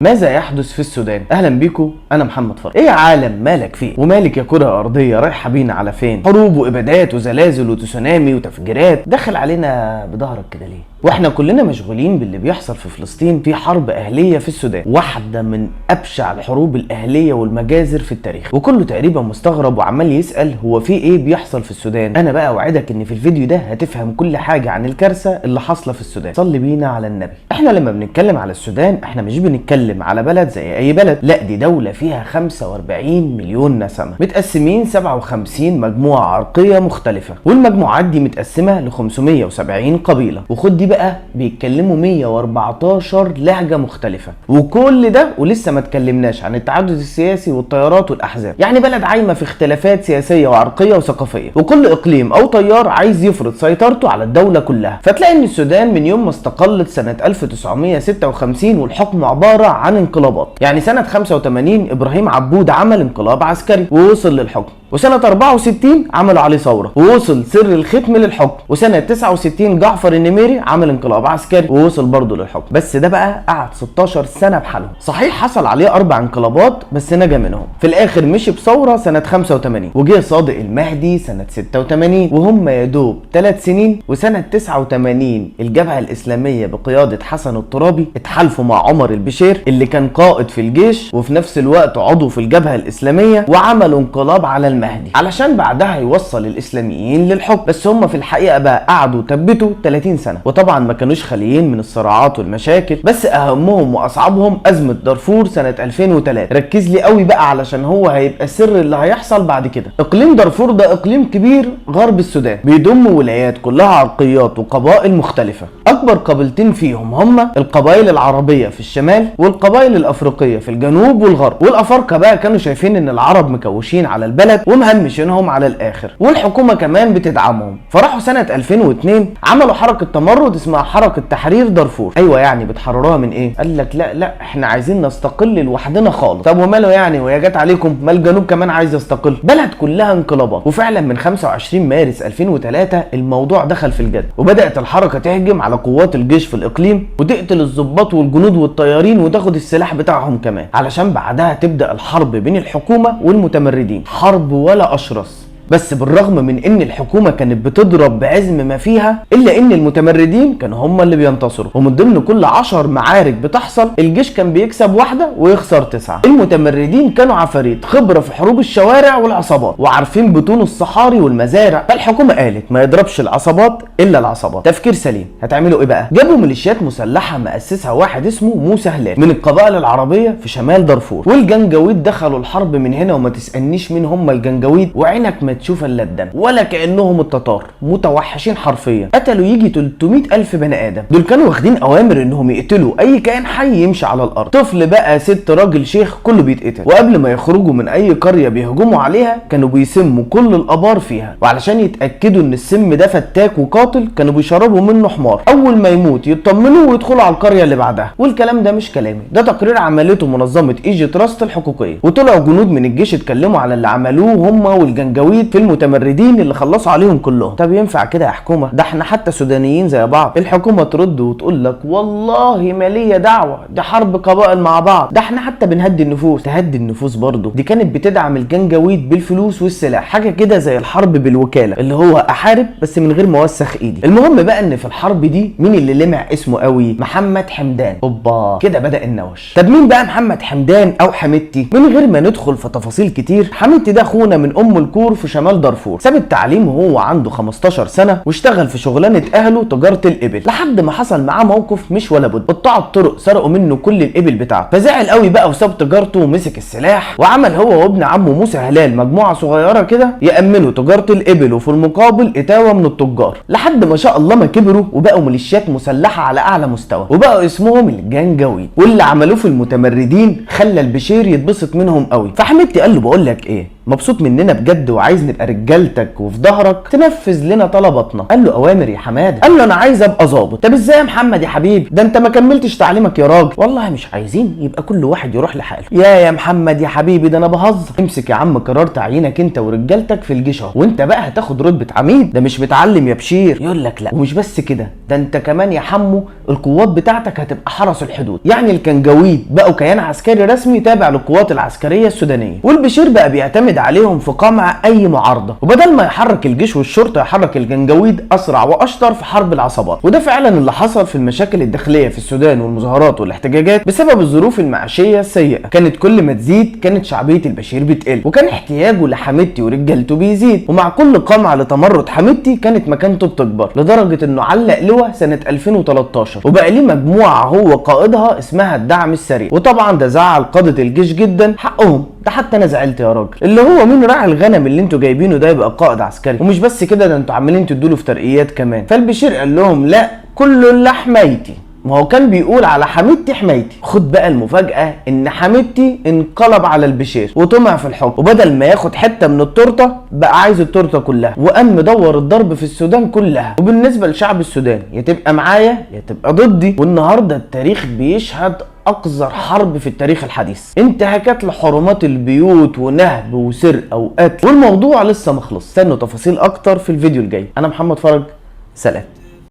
ماذا يحدث في السودان؟ اهلا بيكم، انا محمد فرج. ايه يا عالم مالك فيه؟ ومالك يا كرة ارضية رايحة بينا على فين؟ حروب وابادات وزلازل وتسونامي وتفجيرات، دخل علينا بظهرك كده ليه؟ واحنا كلنا مشغولين باللي بيحصل في فلسطين. في حرب اهلية في السودان، واحدة من ابشع الحروب الاهلية والمجازر في التاريخ، وكله تقريبا مستغرب وعمال يسأل هو في ايه بيحصل في السودان. انا بقى اوعدك ان في الفيديو ده هتفهم كل حاجة عن الكارثة اللي حاصلة في السودان. صلي بينا على النبي. احنا لما بنتكلم على السودان احنا مش بنتكلم على بلد زي اي بلد، لا دي دولة فيها 45 مليون نسمة، متقسمين 57 مجموعة عرقية مختلفة، والمجموعات دي متقسمة ل 570 قبيلة، وخد دي بقى بيتكلموا 114 لهجة مختلفة، وكل ده ولسه ما اتكلمناش عن التعدد السياسي والتيارات والاحزاب. يعني بلد عايمة في اختلافات سياسية وعرقية وثقافية، وكل اقليم او تيار عايز يفرض سيطرته على الدولة كلها. فتلاقي ان السودان من يوم ما استقلت سنة 1956 والحكم عبارة عن انقلابات. يعني سنة 85 ابراهيم عبود عمل انقلاب عسكري ووصل للحكم، وسنة 64 عملوا عليه ثورة ووصل سر الختم للحكم، وسنة 69 جعفر النميري عمل انقلاب عسكري ووصل برضه للحكم. بس ده بقى قعد 16 سنة بحالهم. صحيح حصل عليه 4 انقلابات بس نجا منهم. في الاخر مشي بثورة سنة 85، وجه صادق المهدي سنة 86، وهم يا دوب 3 سنين. وسنة 89 الجبهة الإسلامية بقيادة حسن الترابي اتحالفوا مع عمر البشير اللي كان قائد في الجيش وفي نفس الوقت عضو في الجبهة الإسلامية، وعملوا انقلاب على المهدي علشان بعدها يوصل الإسلاميين للحكم. بس هم في الحقيقة بقى قعدوا تبتوا 30 سنة، وطبعا ما كانوش خاليين من الصراعات والمشاكل، بس أهمهم وأصعبهم أزمة دارفور سنة 2003. ركز لي قوي بقى علشان هو هيبقى سر اللي هيحصل بعد كده. إقليم دارفور ده إقليم كبير غرب السودان، بيضم ولايات كلها عرقيات وقبائل مختلفة. أكبر قبيلتين فيهم هما القبائل العربية في الشمال والقبائل الأفريقية في الجنوب والغرب. والأفارقة بقى كانوا شايفين إن العرب مكوشين على البلد ومهمشينهم على الآخر، والحكومة كمان بتدعمهم. فراحوا سنة 2002 عملوا حركة تمرد اسمها حركة تحرير دارفور. أيوة يعني بتحرروها من إيه؟ قال لك لا إحنا عايزين نستقل لوحدنا خالص. طب وماله يعني وهي جت عليكم؟ ما الجنوب كمان عايز يستقل. بلد كلها انقلابات. وفعلا من 25 مارس 2003 الموضوع دخل في الجد، وبدأت الحركة تهجم على قوات الجيش في الإقليم وتقتل الضباط والجنود والطيارين وتاخد السلاح بتاعهم كمان، علشان بعدها تبدأ الحرب بين الحكومة والمتمردين. حرب ولا أشرس. بس بالرغم من ان الحكومة كانت بتضرب بعزم ما فيها، الا ان المتمردين كانوا هم اللي بينتصروا. ومن ضمن كل 10 معارك بتحصل الجيش كان بيكسب 1 ويخسر 9. المتمردين كانوا عفاريت خبرة في حروب الشوارع والعصابات، وعارفين بطون الصحاري والمزارع. فالحكومة قالت ما يضربش العصابات الا العصابات. تفكير سليم. هتعملوا ايه بقى؟ جابوا ميليشيات مسلحة مؤسسها واحد اسمه موسى هلال من القبائل العربية في شمال دارفور، والجنجويد دخلوا الحرب من هنا. وما تسألنيش مين هم الجنجويد، وعينك ما تشوف الا الدم، ولا كأنهم التتار متوحشين حرفيا. قتلوا يجي 300,000 بني ادم. دول كانوا واخدين اوامر انهم يقتلوا اي كائن حي يمشي على الارض، طفل بقى ست راجل شيخ كله بيتقتل. وقبل ما يخرجوا من اي قرية بيهجموا عليها كانوا بيسموا كل الابار فيها، وعلشان يتأكدوا ان السم ده فتاك وقاتل كانوا بيشربوا منه حمار. اول ما يموت يطمنوا ويدخلوا على القرية اللي بعدها. والكلام ده مش كلامي، ده تقرير عملته منظمة ايجي تراست الحقوقية. وطلعوا جنود من الجيش اتكلموا على اللي عملوه هم والجنجويد في المتمردين اللي خلصوا عليهم كلهم. طب ينفع كده يا حكومة؟ ده احنا حتى سودانيين زي بعض. الحكومة ترد وتقول لك والله ما ليا دعوة، ده حرب قبائل مع بعض، ده احنا حتى بنهدي النفوس. تهدي النفوس برضه؟ دي كانت بتدعم الجنجويد بالفلوس والسلاح، حاجة كده زي الحرب بالوكالة، اللي هو احارب بس من غير ما اوسخ ايدي. المهم بقى ان في الحرب دي مين اللي لمع اسمه قوي؟ محمد حمدان. اوبا كده بدأ النوش. طب مين بقى محمد حمدان او حميدتي؟ من غير ما ندخل في تفاصيل كتير، حميدتي ده اخونا من ام الكور في شمال دارفور. ساب التعليم وهو عنده 15 سنة واشتغل في شغلانة اهله تجارة الابل، لحد ما حصل معاه موقف مش ولا بد. قطاع الطرق سرقوا منه كل الابل بتاعته، فزعل قوي بقى وساب تجارته ومسك السلاح، وعمل هو وابن عمه موسى هلال مجموعة صغيرة كده يأمنوا تجارة الابل، وفي المقابل اتاوى من التجار، لحد ما شاء الله ما كبروا وبقوا ميليشيات مسلحة على اعلى مستوى، وبقوا اسمهم الجنجويد. واللي عملوه في المتمردين خلى البشير يتبسط منهم قوي. فحميدتي قال له بقول لك ايه، مبسوط مننا بجد وعايز نبقى رجالتك وفي ظهرك تنفذ لنا طلباتنا. قال له اوامر يا حماده. قال له انا عايز ابقى ظابط. طب ازاي يا محمد يا حبيبي؟ ده انت ما كملتش تعليمك يا راجل. والله مش عايزين، يبقى كل واحد يروح لحاله. يا محمد يا حبيبي ده انا بهزر. امسك يا عم قرار تعيينك انت ورجالتك في الجيش اهو، وانت بقى هتاخد رتبه عميد. ده مش متعلم يا بشير. يقول لك لا، ومش بس كده، ده انت كمان يا حمو القوات بتاعتك هتبقى حرس الحدود. يعني الكنجاويد بقوا كيان عسكري رسمي تابع للقوات العسكريه السودانيه، والبشير بقى بيعتمد عليهم في قمع اي معارضه، وبدل ما يحرك الجيش والشرطه يحرك الكنجاويد اسرع واشطر في حرب العصابات. وده فعلا اللي حصل في المشاكل الداخليه في السودان والمظاهرات والاحتجاجات بسبب الظروف المعيشيه السيئه. كانت كل ما تزيد كانت شعبيه البشير بتقل، وكان احتياجه لحميدتي ورجالته بيزيد، ومع كل قمع لتمرد حميدتي كانت مكانته بتكبر، لدرجه انه علق لواء سنه 2013 وبقى ليه مجموعه هو قائدها اسمها الدعم السريع. وطبعا ده زعل قاده الجيش جدا، حقهم، ده حتى انا زعلت يا راجل. اللي هو مين راعي الغنم اللي انتوا جايبينه ده يبقى قائد عسكري؟ ومش بس كده، ده انتوا عمالين تدوا له في ترقيات كمان. فالبشير قال لهم لا، كله الا حمايتي. ما هو كان بيقول على حميدتي حمايتي. خد بقى المفاجأة ان حميدتي انقلب على البشير وطمع في الحكم، وبدل ما ياخد حتة من التورتة بقى عايز التورتة كلها، وقام مدور الضرب في السودان كلها. وبالنسبة لشعب السودان يا تبقى معايا يا تبقى ضدي. والنهاردة التاريخ بيشهد اقذر حرب في التاريخ الحديث، انتهاكات لحرمات البيوت ونهب وسرقة وقتل، والموضوع لسه مخلص. استنوا تفاصيل اكتر في الفيديو الجاي. انا محمد فرج، سلام.